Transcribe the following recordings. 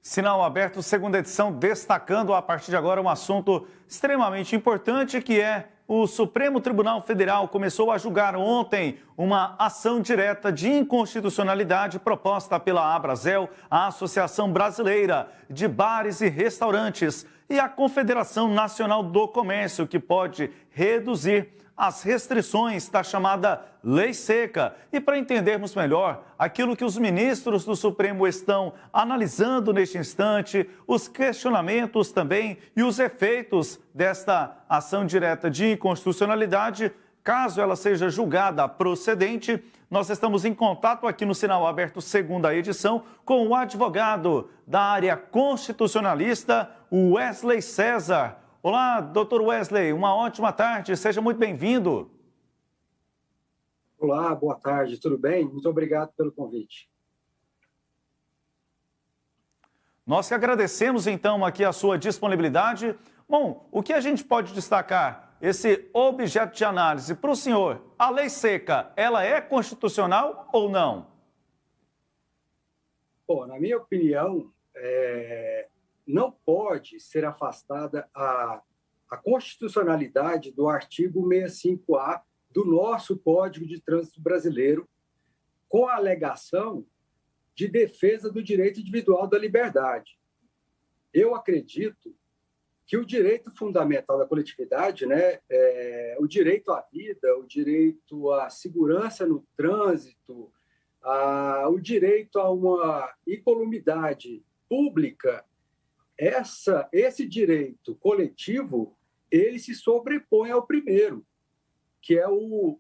Sinal Aberto, segunda edição, destacando a partir de agora um assunto extremamente importante, que é o Supremo Tribunal Federal começou a julgar ontem uma ação direta de inconstitucionalidade proposta pela Abrazel, a Associação Brasileira de Bares e Restaurantes, e a Confederação Nacional do Comércio, que pode reduzir as restrições da chamada Lei Seca. E para entendermos melhor aquilo que os ministros do Supremo estão analisando neste instante, os questionamentos também e os efeitos desta ação direta de inconstitucionalidade, caso ela seja julgada procedente, nós estamos em contato aqui no Sinal Aberto, segunda edição, com o advogado da área constitucionalista, Wesley César. Olá, doutor Wesley, uma ótima tarde, seja muito bem-vindo. Olá, boa tarde, tudo bem? Muito obrigado pelo convite. Nós que agradecemos, então, aqui a sua disponibilidade. Bom, o que a gente pode destacar, esse objeto de análise para o senhor, a Lei Seca, ela é constitucional ou não? Bom, na minha opinião, não pode ser afastada a constitucionalidade do artigo 65A do nosso Código de Trânsito Brasileiro, com a alegação de defesa do direito individual da liberdade. Eu acredito que o direito fundamental da coletividade, o direito à vida, o direito à segurança no trânsito, o direito a uma incolumidade pública, esse direito coletivo, ele se sobrepõe ao primeiro, que é o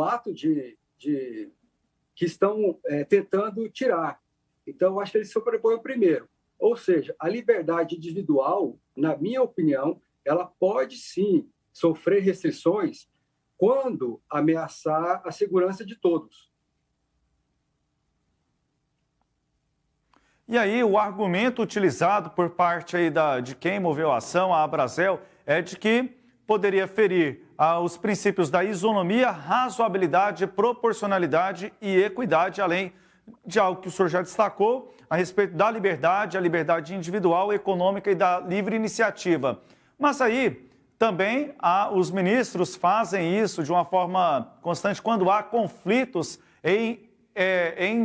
ato que estão tentando tirar. Então, eu acho que ele se sobrepõe ao primeiro. Ou seja, a liberdade individual, na minha opinião, ela pode sim sofrer restrições quando ameaçar a segurança de todos. E aí, o argumento utilizado por parte aí de quem moveu a ação, a Abrazel, é de que poderia ferir os princípios da isonomia, razoabilidade, proporcionalidade e equidade, além de algo que o senhor já destacou, a respeito da liberdade, a liberdade individual, econômica e da livre iniciativa. Mas aí, também, os ministros fazem isso de uma forma constante quando há conflitos em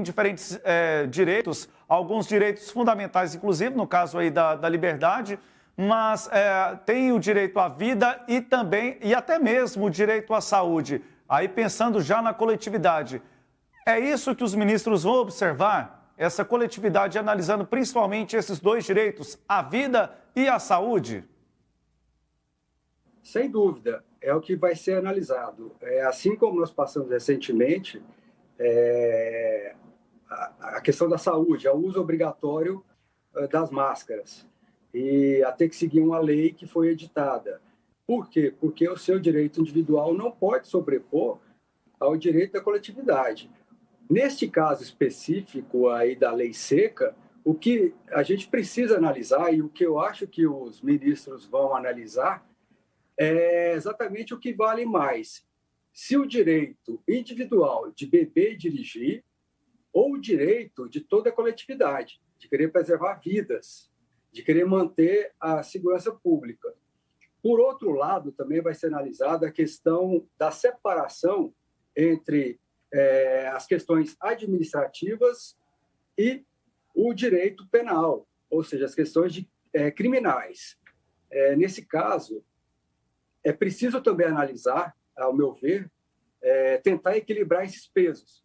diferentes direitos, alguns direitos fundamentais, inclusive, no caso aí da liberdade, mas tem o direito à vida e até mesmo o direito à saúde. Aí pensando já na coletividade, é isso que os ministros vão observar, essa coletividade analisando principalmente esses dois direitos, a vida e a saúde? Sem dúvida, é o que vai ser analisado. Assim como nós passamos recentemente, a questão da saúde, o uso obrigatório das máscaras, e a ter que seguir uma lei que foi editada. Por quê? Porque o seu direito individual não pode sobrepor ao direito da coletividade. Neste caso específico aí da Lei Seca, o que a gente precisa analisar, e o que eu acho que os ministros vão analisar, é exatamente o que vale mais. Se o direito individual de beber e dirigir, ou o direito de toda a coletividade, de querer preservar vidas, de querer manter a segurança pública. Por outro lado, também vai ser analisada a questão da separação entre as questões administrativas e o direito penal, ou seja, as questões criminais. Nesse caso, é preciso também analisar, ao meu ver, tentar equilibrar esses pesos.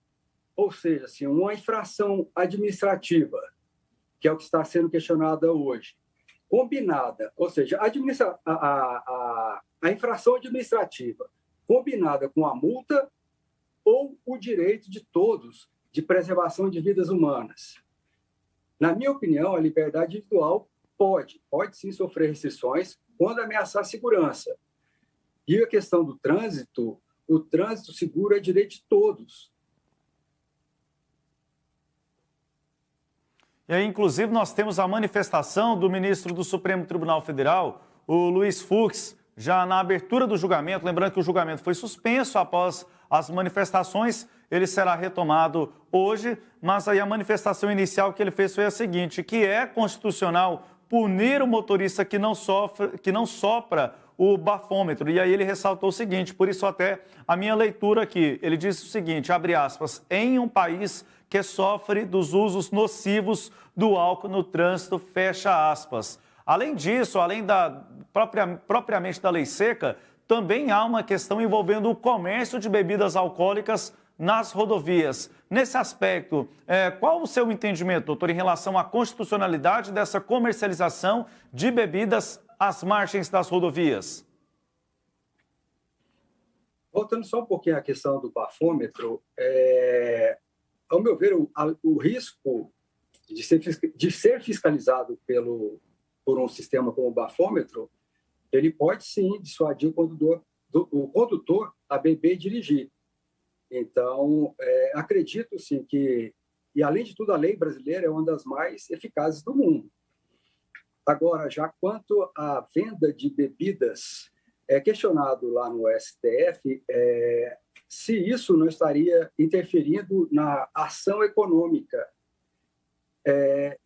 Ou seja, assim, uma infração administrativa, que é o que está sendo questionada hoje, combinada, ou seja, a infração administrativa combinada com a multa ou o direito de todos de preservação de vidas humanas. Na minha opinião, a liberdade individual pode sim sofrer restrições quando ameaçar a segurança. E a questão do trânsito, o trânsito seguro é direito de todos. E aí, inclusive, nós temos a manifestação do ministro do Supremo Tribunal Federal, o Luiz Fux, já na abertura do julgamento, lembrando que o julgamento foi suspenso após as manifestações, ele será retomado hoje, mas aí a manifestação inicial que ele fez foi a seguinte, que é constitucional punir o motorista que não sopra o bafômetro. E aí ele ressaltou o seguinte, por isso até a minha leitura aqui, ele disse o seguinte, abre aspas, em um país que sofre dos usos nocivos do álcool no trânsito, fecha aspas. Além disso, além propriamente da lei seca, também há uma questão envolvendo o comércio de bebidas alcoólicas nas rodovias. Nesse aspecto, qual o seu entendimento, doutor, em relação à constitucionalidade dessa comercialização de bebidas às margens das rodovias? Voltando só um pouquinho à questão do bafômetro, ao meu ver, o risco de ser fiscalizado por um sistema como o bafômetro, ele pode sim dissuadir o condutor a beber e dirigir. Então, acredito sim que, e além de tudo, a lei brasileira é uma das mais eficazes do mundo. Agora, já quanto à venda de bebidas, é questionado lá no STF se isso não estaria interferindo na ação econômica.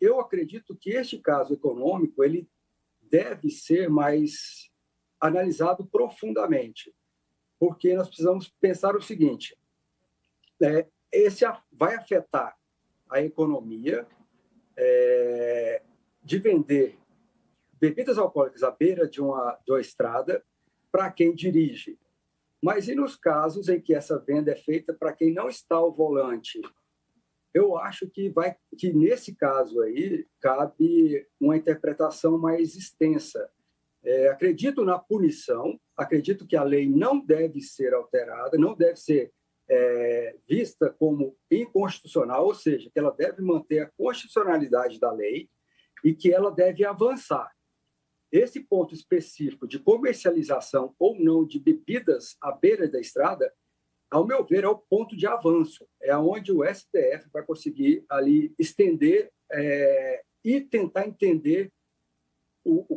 Eu acredito que este caso econômico ele deve ser mais analisado profundamente, porque nós precisamos pensar o seguinte, esse vai afetar a economia de vender bebidas alcoólicas à beira de uma estrada para quem dirige. Mas e nos casos em que essa venda é feita para quem não está ao volante? Eu acho que nesse caso aí cabe uma interpretação mais extensa. Acredito na punição, acredito que a lei não deve ser alterada, não deve ser vista como inconstitucional, ou seja, que ela deve manter a constitucionalidade da lei e que ela deve avançar. Esse ponto específico de comercialização ou não de bebidas à beira da estrada, ao meu ver, é o ponto de avanço. É onde o STF vai conseguir ali estender e tentar entender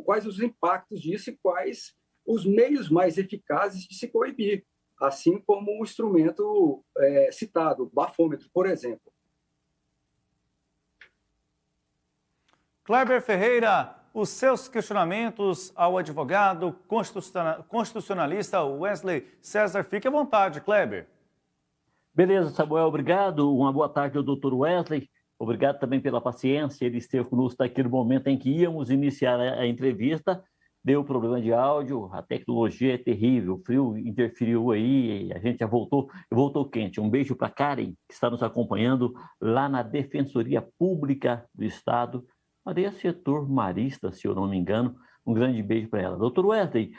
quais os impactos disso e quais os meios mais eficazes de se coibir, assim como o instrumento citado, o bafômetro, por exemplo. Kleber Ferreira, os seus questionamentos ao advogado constitucionalista Wesley César. Fique à vontade, Kleber. Beleza, Samuel, obrigado. Uma boa tarde ao doutor Wesley. Obrigado também pela paciência. Ele esteve conosco aqui no momento em que íamos iniciar a entrevista. Deu problema de áudio, a tecnologia é terrível, o frio interferiu aí, a gente já voltou quente. Um beijo para Karen, que está nos acompanhando lá na Defensoria Pública do Estado. Maria Setor Marista, se eu não me engano, um grande beijo para ela. Doutor Wesley,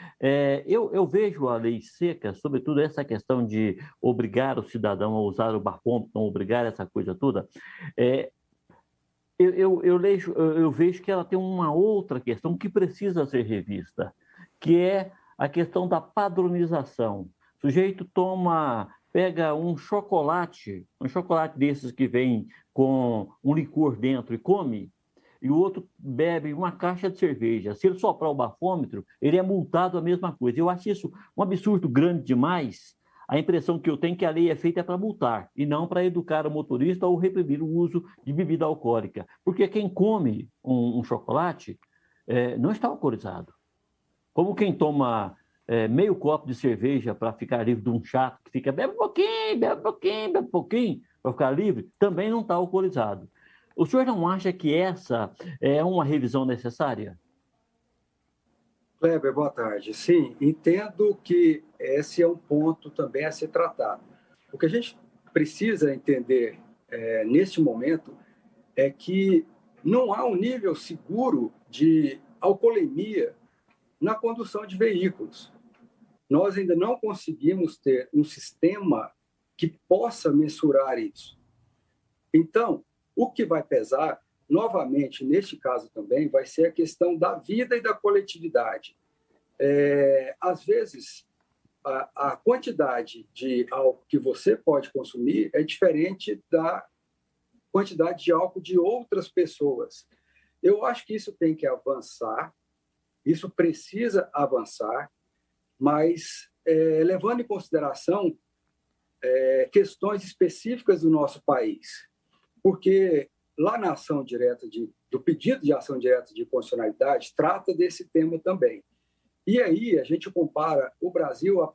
eu vejo a lei seca, sobretudo essa questão de obrigar o cidadão a usar o bafômetro, obrigar essa coisa toda, eu vejo que ela tem uma outra questão que precisa ser revista, que é a questão da padronização. O sujeito pega um chocolate desses que vem com um licor dentro e come, e o outro bebe uma caixa de cerveja. Se ele soprar o bafômetro, ele é multado a mesma coisa. Eu acho isso um absurdo grande demais. A impressão que eu tenho é que a lei é feita para multar e não para educar o motorista ou reprimir o uso de bebida alcoólica. Porque quem come um chocolate não está alcoolizado. Como quem toma meio copo de cerveja para ficar livre de um chato que fica bebe um pouquinho, para ficar livre, também não está alcoolizado. O senhor não acha que essa é uma revisão necessária? Kleber, boa tarde. Sim, entendo que esse é um ponto também a ser tratado. O que a gente precisa entender neste momento é que não há um nível seguro de alcoolemia na condução de veículos. Nós ainda não conseguimos ter um sistema que possa mensurar isso. Então, o que vai pesar, novamente, neste caso também, vai ser a questão da vida e da coletividade. Às vezes, a quantidade de álcool que você pode consumir é diferente da quantidade de álcool de outras pessoas. Eu acho que isso tem que avançar, isso precisa avançar, mas levando em consideração questões específicas do nosso país, porque lá na ação direta do pedido de ação direta de constitucionalidade trata desse tema também. E aí a gente compara o Brasil a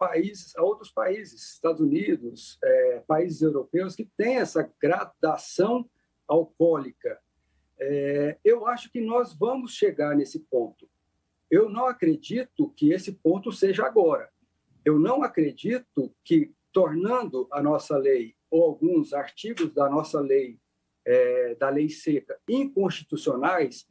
outros países, Estados Unidos, países europeus que têm essa gradação alcoólica. Eu acho que nós vamos chegar nesse ponto. Eu não acredito que esse ponto seja agora. Eu não acredito que, tornando a nossa lei, ou alguns artigos da nossa lei, da lei seca, inconstitucionais,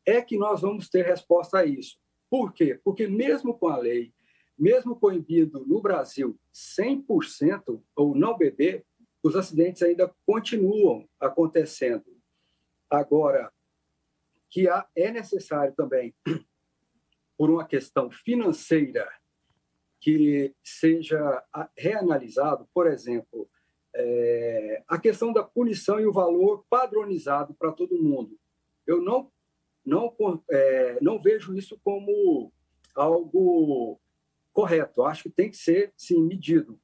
é que nós vamos ter resposta a isso. Por quê? Porque mesmo com a lei, mesmo proibido no Brasil 100% ou não beber, os acidentes ainda continuam acontecendo. Agora, que é necessário também, por uma questão financeira, que seja reanalisado, por exemplo, a questão da punição e o valor padronizado para todo mundo. Eu não vejo isso como algo correto. Eu acho que tem que ser, sim, medido.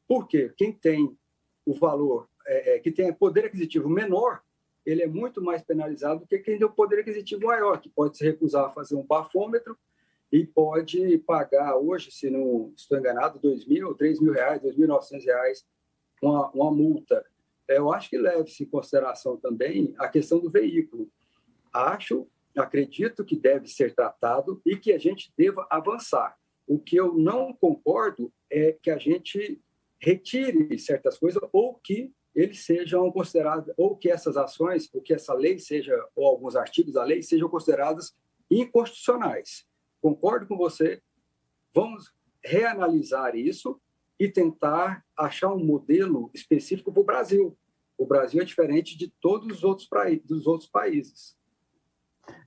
Por quê? Quem tem o valor, que tem poder aquisitivo menor, ele é muito mais penalizado do que quem tem o poder aquisitivo maior, que pode se recusar a fazer um bafômetro e pode pagar hoje, se não estou enganado, R$2.000, R$3.000, R$2.900 uma multa. Eu acho que leve-se em consideração também a questão do veículo. Acredito que deve ser tratado e que a gente deva avançar. O que eu não concordo é que a gente retire certas coisas ou que eles sejam considerados, ou que essas ações, ou que essa lei seja, ou alguns artigos da lei sejam considerados inconstitucionais. Concordo com você, vamos reanalisar isso e tentar achar um modelo específico para o Brasil. O Brasil é diferente de todos os outros países.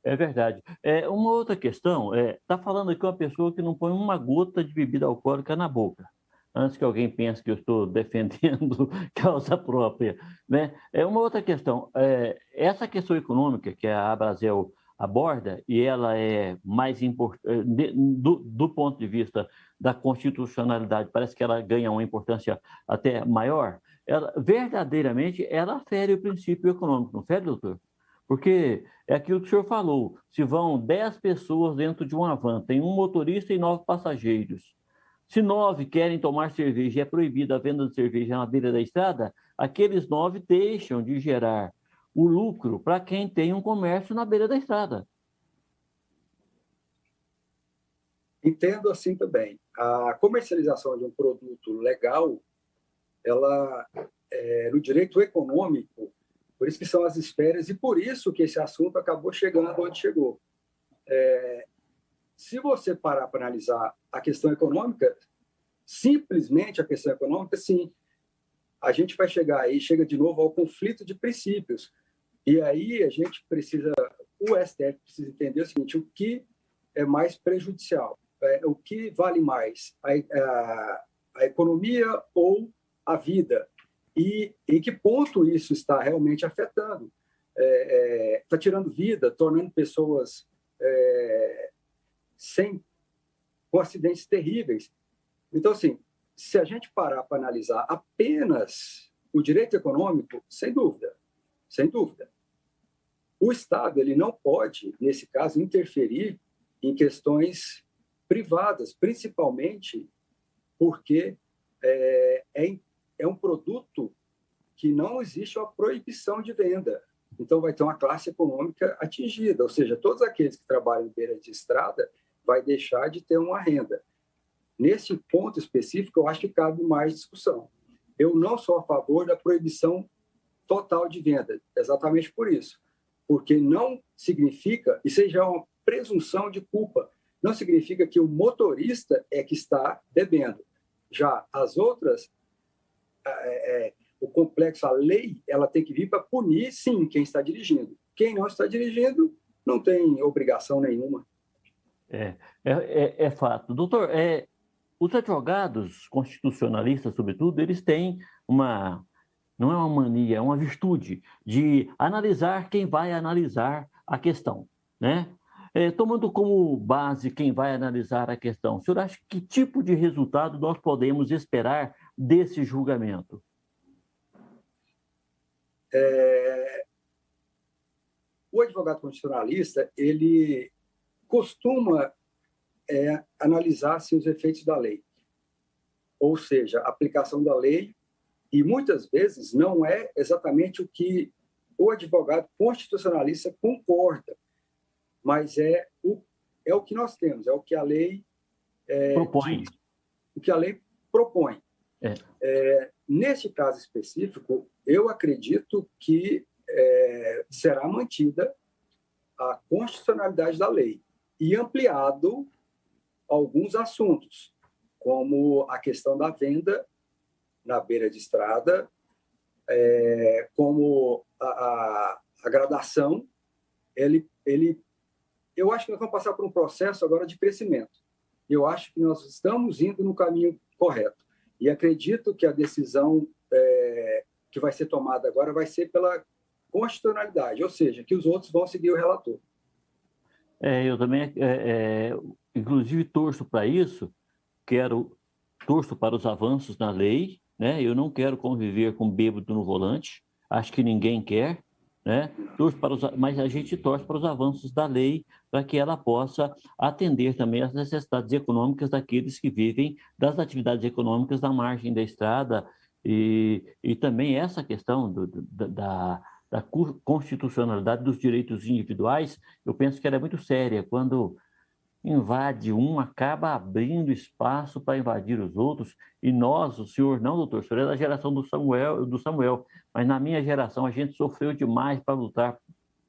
É verdade. Uma outra questão, está falando aqui uma pessoa que não põe uma gota de bebida alcoólica na boca, antes que alguém pense que eu estou defendendo causa própria, né? Uma outra questão, essa questão econômica que a Abrazel aborda, e ela é mais importante, do ponto de vista da constitucionalidade, parece que ela ganha uma importância até maior, verdadeiramente ela fere o princípio econômico, não fere, doutor? Porque é aquilo que o senhor falou, se vão 10 pessoas dentro de uma van, tem um motorista e 9 passageiros. Se 9 querem tomar cerveja e é proibida a venda de cerveja na beira da estrada, aqueles 9 deixam de gerar o lucro para quem tem um comércio na beira da estrada. Entendo assim também. A comercialização de um produto legal, ela, no direito econômico, por isso que são as esferas e por isso que esse assunto acabou chegando onde chegou. Se você parar para analisar a questão econômica, simplesmente a questão econômica, sim, a gente vai chega de novo ao conflito de princípios. E aí a gente precisa, o STF precisa entender o seguinte, o que é mais prejudicial, o que vale mais, a economia ou a vida? E em que ponto isso está realmente afetando? Está tirando vida, tornando pessoas com acidentes terríveis. Então, assim, se a gente parar para analisar apenas o direito econômico, sem dúvida. O Estado ele não pode, nesse caso, interferir em questões privadas, principalmente porque é um produto que não existe uma proibição de venda. Então, vai ter uma classe econômica atingida, ou seja, todos aqueles que trabalham em beira de estrada vai deixar de ter uma renda. Nesse ponto específico, eu acho que cabe mais discussão. Eu não sou a favor da proibição total de venda, exatamente por isso. Porque não significa, isso já é uma presunção de culpa, não significa que o motorista é que está bebendo. Já as outras, o complexo, a lei, ela tem que vir para punir, sim, quem está dirigindo. Quem não está dirigindo não tem obrigação nenhuma. É fato. Doutor, os advogados constitucionalistas, sobretudo, eles têm não é uma mania, é uma virtude de analisar quem vai analisar a questão, né? Tomando como base quem vai analisar a questão, o senhor acha que tipo de resultado nós podemos esperar desse julgamento? O advogado constitucionalista, ele costuma analisar assim, os efeitos da lei, ou seja, a aplicação da lei, e muitas vezes não é exatamente o que o advogado constitucionalista concorda, mas é o que nós temos, é o que a lei propõe. O que a lei propõe. Neste caso específico, eu acredito que será mantida a constitucionalidade da lei e ampliado alguns assuntos, como a questão da venda na beira de estrada, como a gradação. Eu acho que nós vamos passar por um processo agora de crescimento. Eu acho que nós estamos indo no caminho correto. E acredito que a decisão que vai ser tomada agora vai ser pela constitucionalidade, ou seja, que os outros vão seguir o relator. Eu também, inclusive, torço para isso, torço para os avanços na lei, né? Eu não quero conviver com bêbado no volante, acho que ninguém quer, né? Mas a gente torce para os avanços da lei, para que ela possa atender também às necessidades econômicas daqueles que vivem das atividades econômicas na margem da estrada, e também essa questão da constitucionalidade dos direitos individuais, eu penso que ela é muito séria. Quando invade um, acaba abrindo espaço para invadir os outros, e nós, o senhor não, doutor, o senhor é da geração do Samuel, mas na minha geração a gente sofreu demais para lutar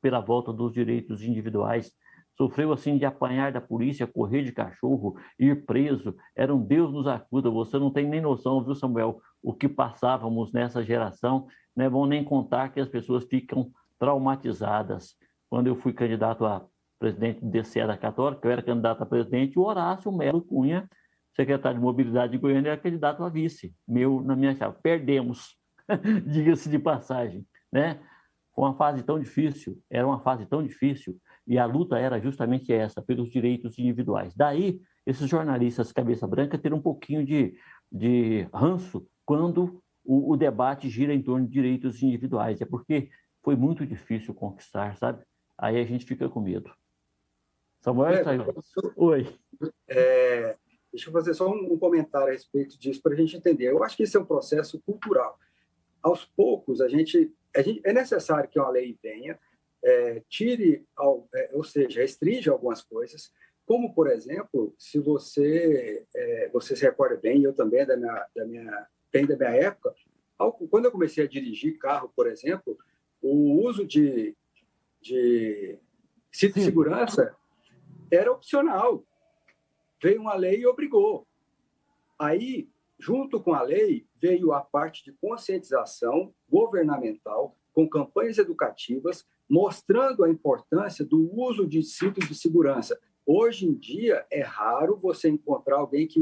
pela volta dos direitos individuais, sofreu assim de apanhar da polícia, correr de cachorro, ir preso, era um Deus nos acuda, você não tem nem noção, viu, Samuel, o que passávamos nessa geração, não é bom nem contar que as pessoas ficam traumatizadas. Quando eu fui candidato a presidente do DCE da Católica, eu era candidato a presidente, o Horácio Melo Cunha, secretário de Mobilidade de Goiânia, era candidato a vice, na minha chave. Perdemos, diga-se de passagem, né? Foi uma fase tão difícil, era uma fase tão difícil, e a luta era justamente essa, pelos direitos individuais. Daí, esses jornalistas cabeça branca terem um pouquinho de ranço quando o debate gira em torno de direitos individuais, é porque foi muito difícil conquistar, sabe? Aí a gente fica com medo. Samuel, oi. Deixa eu fazer só um comentário a respeito disso para a gente entender. Eu acho que isso é um processo cultural. Aos poucos, é necessário que uma lei venha, ou seja, restringe algumas coisas, como, por exemplo, se você se recorda bem, eu também, da minha época, quando eu comecei a dirigir carro, por exemplo, o uso de cinto de segurança era opcional. Veio uma lei e obrigou. Aí, junto com a lei, veio a parte de conscientização governamental, com campanhas educativas, mostrando a importância do uso de cintos de segurança. Hoje em dia, é raro você encontrar alguém que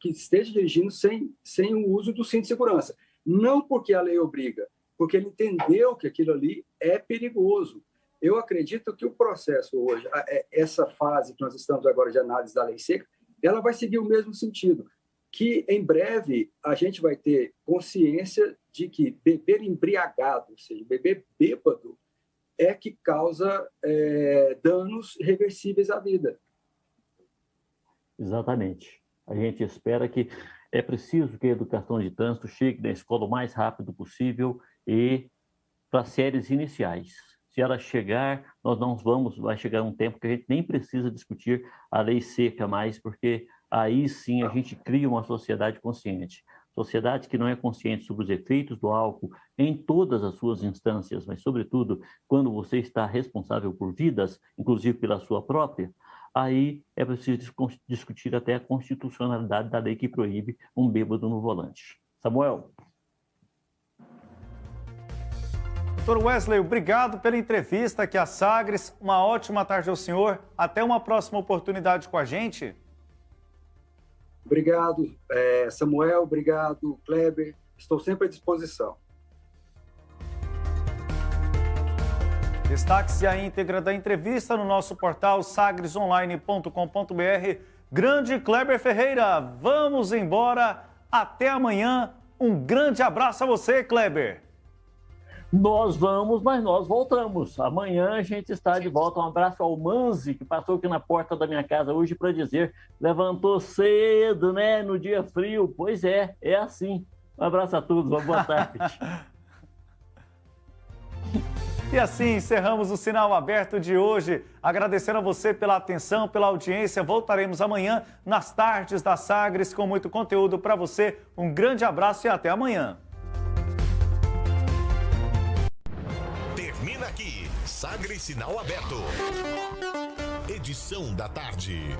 esteja dirigindo sem o uso do cinto de segurança. Não porque a lei obriga, porque ele entendeu que aquilo ali é perigoso. Eu acredito que o processo hoje, essa fase que nós estamos agora de análise da lei seca, ela vai seguir o mesmo sentido, que em breve a gente vai ter consciência de que beber embriagado, ou seja, beber bêbado, é que causa danos irreversíveis à vida. Exatamente. A gente espera que é preciso que a educação de trânsito chegue na escola o mais rápido possível e para séries iniciais. Se ela chegar, vai chegar um tempo que a gente nem precisa discutir a lei seca mais, porque aí sim a gente cria uma sociedade consciente. Sociedade que não é consciente sobre os efeitos do álcool em todas as suas instâncias, mas, sobretudo, quando você está responsável por vidas, inclusive pela sua própria, aí é preciso discutir até a constitucionalidade da lei que proíbe um bêbado no volante. Samuel. Doutor Wesley, obrigado pela entrevista aqui à Sagres. Uma ótima tarde ao senhor. Até uma próxima oportunidade com a gente. Obrigado, Samuel. Obrigado, Kleber. Estou sempre à disposição. Destaque-se a íntegra da entrevista no nosso portal sagresonline.com.br. Grande Kleber Ferreira, vamos embora. Até amanhã. Um grande abraço a você, Kleber. Nós vamos, mas nós voltamos. Amanhã a gente está de volta. Um abraço ao Manzi, que passou aqui na porta da minha casa hoje para dizer: levantou cedo, né? No dia frio. Pois é assim. Um abraço a todos, uma boa tarde. E assim encerramos o Sinal Aberto de hoje. Agradecendo a você pela atenção, pela audiência. Voltaremos amanhã nas tardes da Sagres com muito conteúdo para você. Um grande abraço e até amanhã. Termina aqui, Sagres Sinal Aberto. Edição da tarde.